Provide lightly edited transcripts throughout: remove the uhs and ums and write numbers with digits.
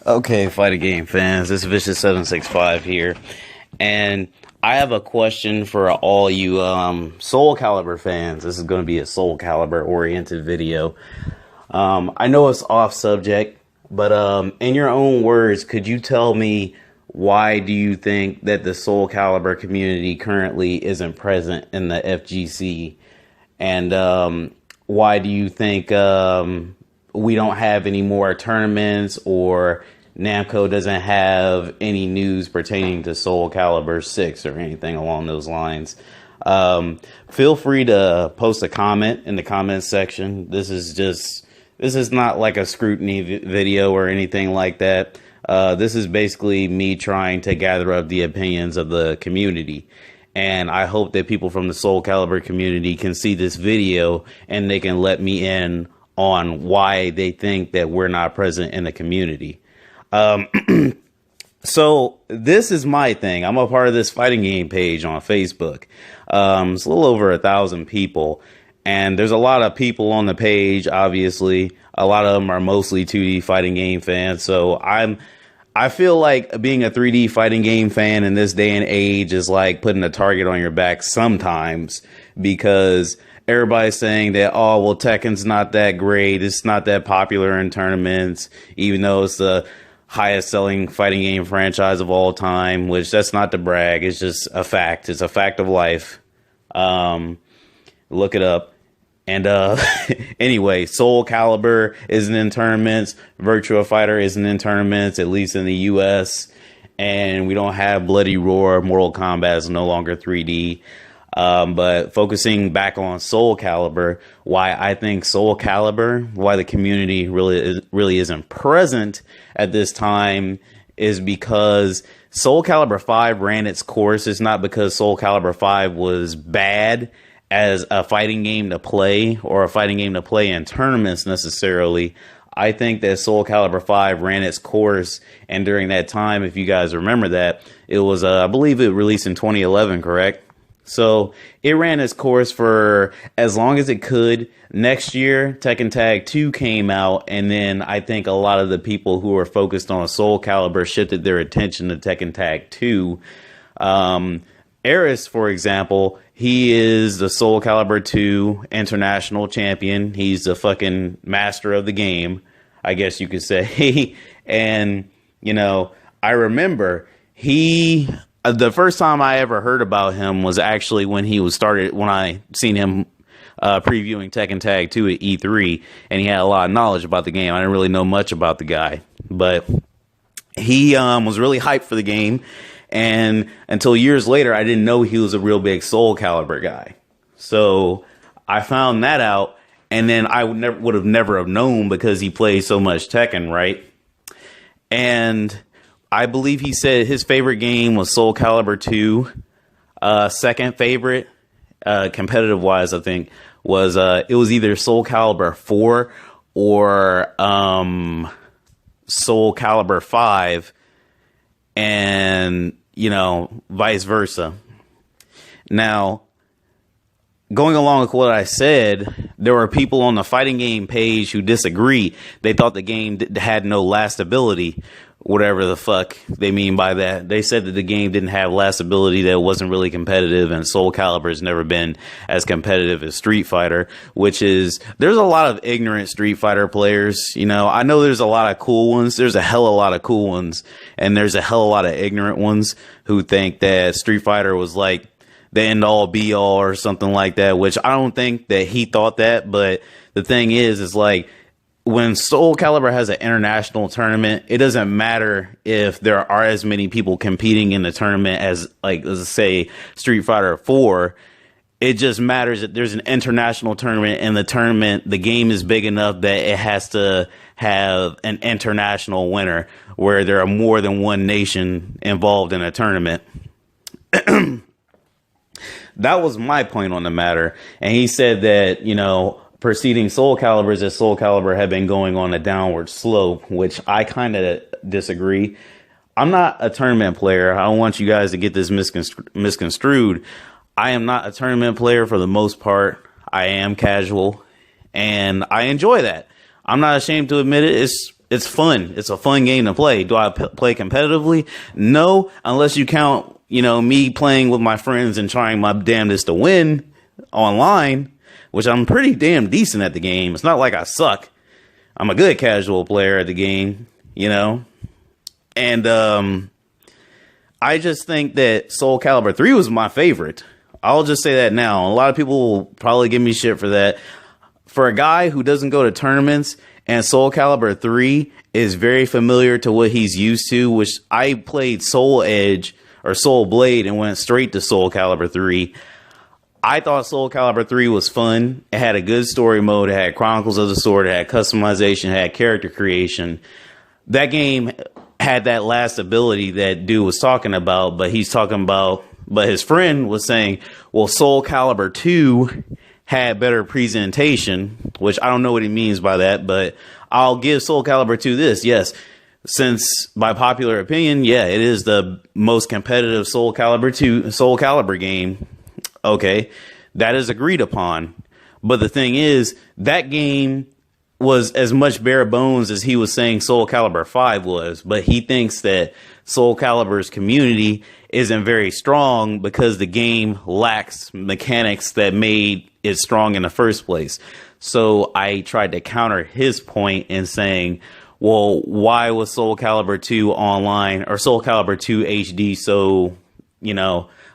Okay, fighting game fans, this is Vicious765 here, and I have a question for all you Soul Calibur fans. This is going to be a Soul Calibur oriented video. I know it's off subject, but in your own words, could you tell me why do you think that the Soul Calibur community currently isn't present in the FGC, and why do you think we don't have any more tournaments, or Namco doesn't have any news pertaining to Soul Calibur 6 or anything along those lines? Feel free to post a comment in the comments section. This is not like a scrutiny video or anything like that. This is basically me trying to gather up the opinions of the community. And I hope that people from the Soul Calibur community can see this video and they can let me in on why they think that we're not present in the community. So this is my thing. I'm a part of this fighting game page on Facebook. It's a little over 1,000 people, and there's a lot of people on the page. Obviously, a lot of them are mostly 2D fighting game fans. So I feel like being a 3D fighting game fan in this day and age is like putting a target on your back sometimes, because everybody's saying that, oh, well, Tekken's not that great. It's not that popular in tournaments, even though it's the highest selling fighting game franchise of all time, which that's not to brag. It's just a fact. It's a fact of life. Look it up. And anyway, Soul Calibur isn't in tournaments. Virtua Fighter isn't in tournaments, at least in the US. And we don't have Bloody Roar. Mortal Kombat is no longer 3D. But focusing back on Soul Calibur, why I think Soul Calibur, why the community really isn't present at this time, is because Soul Calibur 5 ran its course. It's not because Soul Calibur 5 was bad as a fighting game to play, or a fighting game to play in tournaments necessarily. I think that Soul Calibur 5 ran its course, and during that time, if you guys remember that, it was, I believe it released in 2011, correct? So it ran its course for as long as it could. Next year, Tekken Tag 2 came out, and then I think a lot of the people who were focused on Soul Calibur shifted their attention to Tekken Tag 2. Eris, for example, he is the Soul Calibur 2 international champion. He's the fucking master of the game, I guess you could say. And, you know, I remember the first time I ever heard about him was actually when when I seen him previewing Tekken Tag 2 at E3, and he had a lot of knowledge about the game. I didn't really know much about the guy, but he was really hyped for the game. And until years later, I didn't know he was a real big Soul Calibur guy. So I found that out, and then I would have never have known because he plays so much Tekken, right? And I believe he said his favorite game was Soul Calibur 2. Second favorite, competitive wise, I think, was it was either Soul Calibur 4 or Soul Calibur 5. And, you know, vice versa. Now, going along with what I said, there were people on the fighting game page who disagree. They thought the game had no lastability, whatever the fuck they mean by that. They said that the game didn't have lastability, that it wasn't really competitive, and Soul Calibur has never been as competitive as Street Fighter, which is, there's a lot of ignorant Street Fighter players. You know, I know there's a lot of cool ones. There's a hell of a lot of cool ones, and there's a hell of a lot of ignorant ones who think that Street Fighter was like the end all be all or something like that, which I don't think that he thought that. But the thing is like, when Soul Calibur has an international tournament, it doesn't matter if there are as many people competing in the tournament as, like, let's say Street Fighter 4. It just matters that there's an international tournament, and the game is big enough that it has to have an international winner where there are more than one nation involved in a tournament. That was my point on the matter. And he said that, you know, preceding Soul Calibur, as Soul Calibur had been going on a downward slope, which I kind of disagree. I'm not a tournament player. I don't want you guys to get this misconstrued. I am not a tournament player for the most part. I am casual, and I enjoy that. I'm not ashamed to admit it. it's fun. It's a fun game to play. Do I play competitively? No, unless you count, me playing with my friends and trying my damnedest to win online, which I'm pretty damn decent at the game. It's not like I suck. I'm a good casual player at the game, and I just think that Soul Calibur 3 was my favorite. I'll just say that now. A lot of people will probably give me shit for that. For a guy who doesn't go to tournaments, and Soul Calibur 3 is very familiar to what he's used to, which I played Soul Edge or Soul Blade and went straight to Soul Calibur 3. I thought Soul Calibur 3 was fun. It had a good story mode. It had Chronicles of the Sword. It had customization. It had character creation. That game had that last ability that dude was talking about, but his friend was saying, well, Soul Calibur 2 had better presentation, which I don't know what he means by that, but I'll give Soul Calibur 2 this. Yes, since by popular opinion, yeah, it is the most competitive Soul Calibur game. Okay, that is agreed upon. But the thing is, that game was as much bare bones as he was saying Soul Calibur 5 was, but he thinks that Soul Calibur's community isn't very strong because the game lacks mechanics that made it strong in the first place. So I tried to counter his point in saying, well, why was Soul Calibur 2 online or Soul Calibur 2 HD so,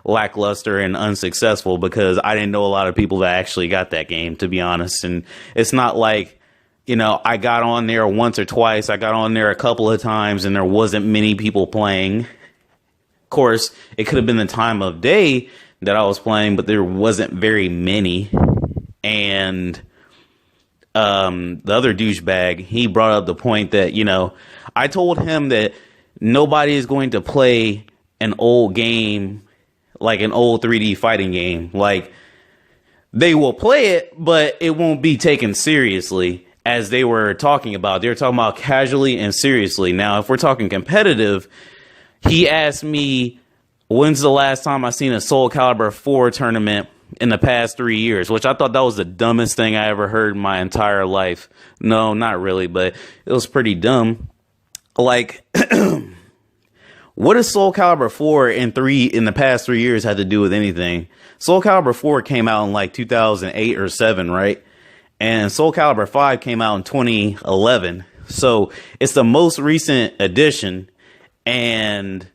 lackluster and unsuccessful? Because I didn't know a lot of people that actually got that game, to be honest. And it's not like, I got on there once or twice. I got on there a couple of times and there wasn't many people playing. Of course, it could have been the time of day that I was playing, but there wasn't very many. And the other douchebag, he brought up the point that, I told him that nobody is going to play an old game, like an old 3D fighting game. Like, they will play it, but it won't be taken seriously as they were talking about. They were talking about casually and seriously. Now, if we're talking competitive, he asked me, when's the last time I seen a Soul Calibur 4 tournament in the past 3 years, which I thought that was the dumbest thing I ever heard in my entire life. No, not really, but it was pretty dumb. Like, what does Soul Calibur 4 in the past 3 years had to do with anything? Soul Calibur 4 came out in like 2008 or 7, right? And Soul Calibur 5 came out in 2011. So it's the most recent edition. And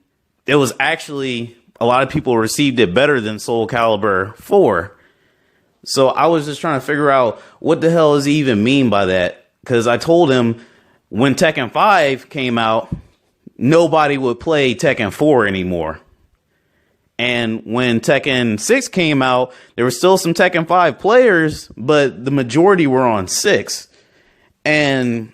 it was actually, a lot of people received it better than Soul Calibur 4. So I was just trying to figure out what the hell does he even mean by that? Because I told him when Tekken 5 came out, nobody would play Tekken 4 anymore. And when Tekken 6 came out, there were still some Tekken 5 players, but the majority were on 6. And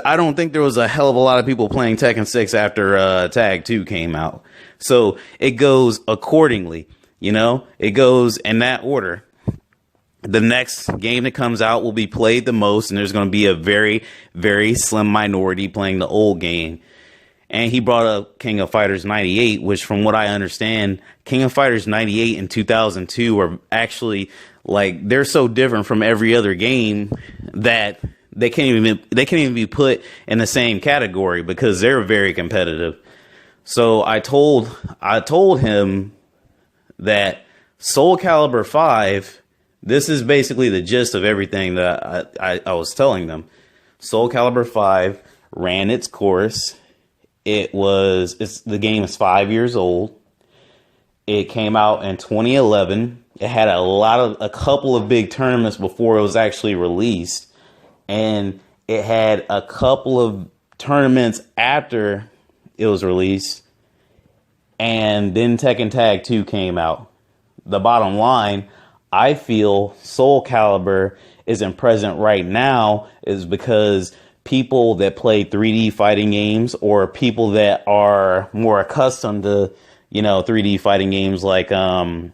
I don't think there was a hell of a lot of people playing Tekken 6 after Tag 2 came out. So it goes accordingly, it goes in that order. The next game that comes out will be played the most, and there's going to be a very, very slim minority playing the old game. And he brought up King of Fighters 98, which from what I understand, King of Fighters 98 and 2002 are actually, like, they're so different from every other game that they can't even be put in the same category because they're very competitive. So I told him that Soul Calibur 5, this is basically the gist of everything that I was telling them. Soul Calibur 5 ran its course. The game is 5 years old. It came out in 2011. It had a couple of big tournaments before it was actually released. And it had a couple of tournaments after it was released. And then Tekken Tag 2 came out. The bottom line, I feel Soul Calibur isn't present right now is because people that play 3D fighting games or people that are more accustomed to, 3D fighting games like Tekken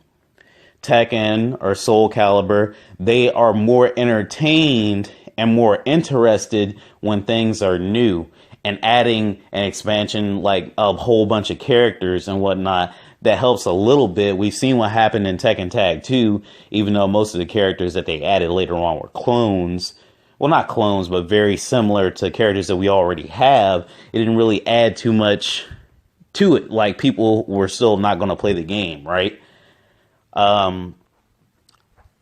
or Soul Calibur, they are more entertained and more interested when things are new, and adding an expansion like a whole bunch of characters and whatnot, that helps a little bit. We've seen what happened in Tekken Tag 2, even though most of the characters that they added later on were clones. well, not clones, but very similar to characters that we already have. It didn't really add too much to it. Like, people were still not going to play the game, right? And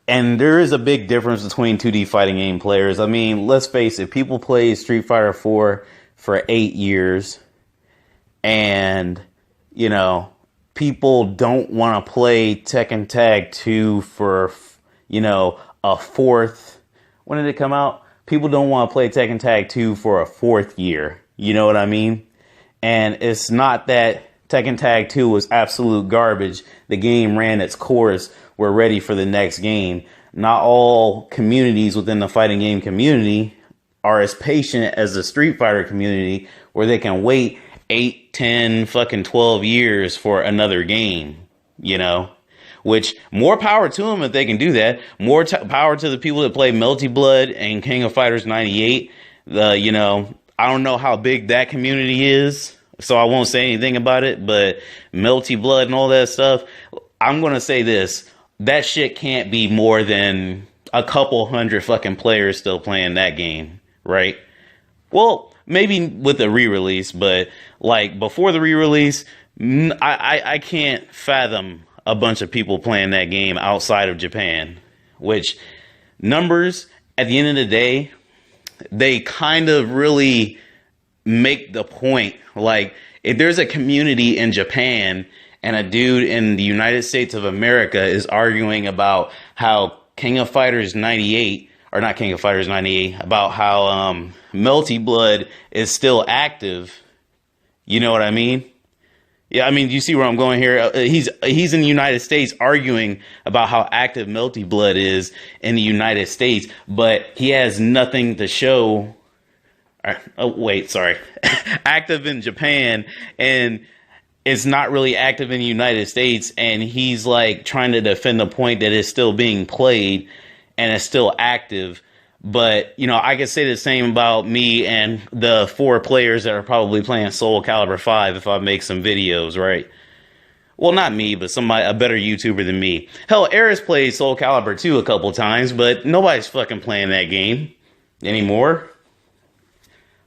there is a big difference between 2D fighting game players. I mean, let's face it, people play Street Fighter 4 for 8 years, and, you know, people don't want to play Tekken Tag 2 for, you know, a fourth. When did it come out? People don't want to play Tekken Tag 2 for a fourth year. You know what I mean? And it's not that Tekken Tag 2 was absolute garbage. The game ran its course. We're ready for the next game. Not all communities within the fighting game community are as patient as the Street Fighter community, where they can wait 8, 10, fucking 12 years for another game, you know? Which, more power to them if they can do that. More power to the people that play Melty Blood and King of Fighters 98. You know, I don't know how big that community is, so I won't say anything about it, but Melty Blood and all that stuff, I'm going to say this. That shit can't be more than a couple hundred fucking players still playing that game, right? Well, maybe with the re-release, but like before the re-release, I can't fathom a bunch of people playing that game outside of Japan, which numbers at the end of the day, they kind of really make the point. Like, if there's a community in Japan and a dude in the United States of America is arguing about how King of Fighters 98, or not King of Fighters 98, about how Melty Blood is still active, you know what I mean? Yeah, I mean, you see where I'm going here? He's in the United States arguing about how active Melty Blood is in the United States, but he has nothing to show. Oh, wait, sorry. Active in Japan, and it's not really active in the United States, and he's like trying to defend the point that it's still being played and it's still active. But, you know, I could say the same about me and the 4 players that are probably playing Soul Calibur 5 if I make some videos, right? Well, not me, but somebody, a better YouTuber than me. Hell, Eris played Soul Calibur 2 a couple times, but nobody's fucking playing that game anymore.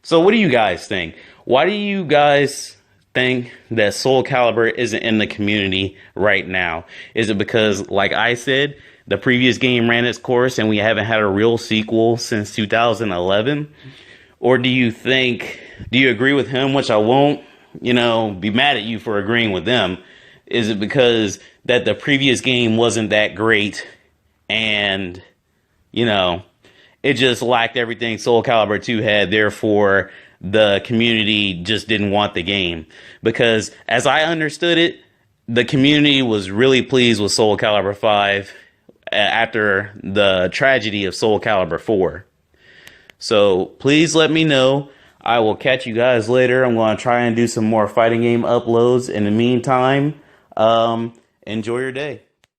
So what do you guys think? Why do you guys think that Soul Calibur isn't in the community right now? Is it because, like I said, the previous game ran its course and we haven't had a real sequel since 2011? Or do you agree with him, which I won't, you know, be mad at you for agreeing with them? Is it because that the previous game wasn't that great and, you know, it just lacked everything Soul Calibur 2 had, therefore the community just didn't want the game? Because as I understood it, the community was really pleased with Soul Calibur 5 after the tragedy of Soul Calibur 4. So please let me know. I will catch you guys later. I'm going to try and do some more fighting game uploads. In the meantime, enjoy your day.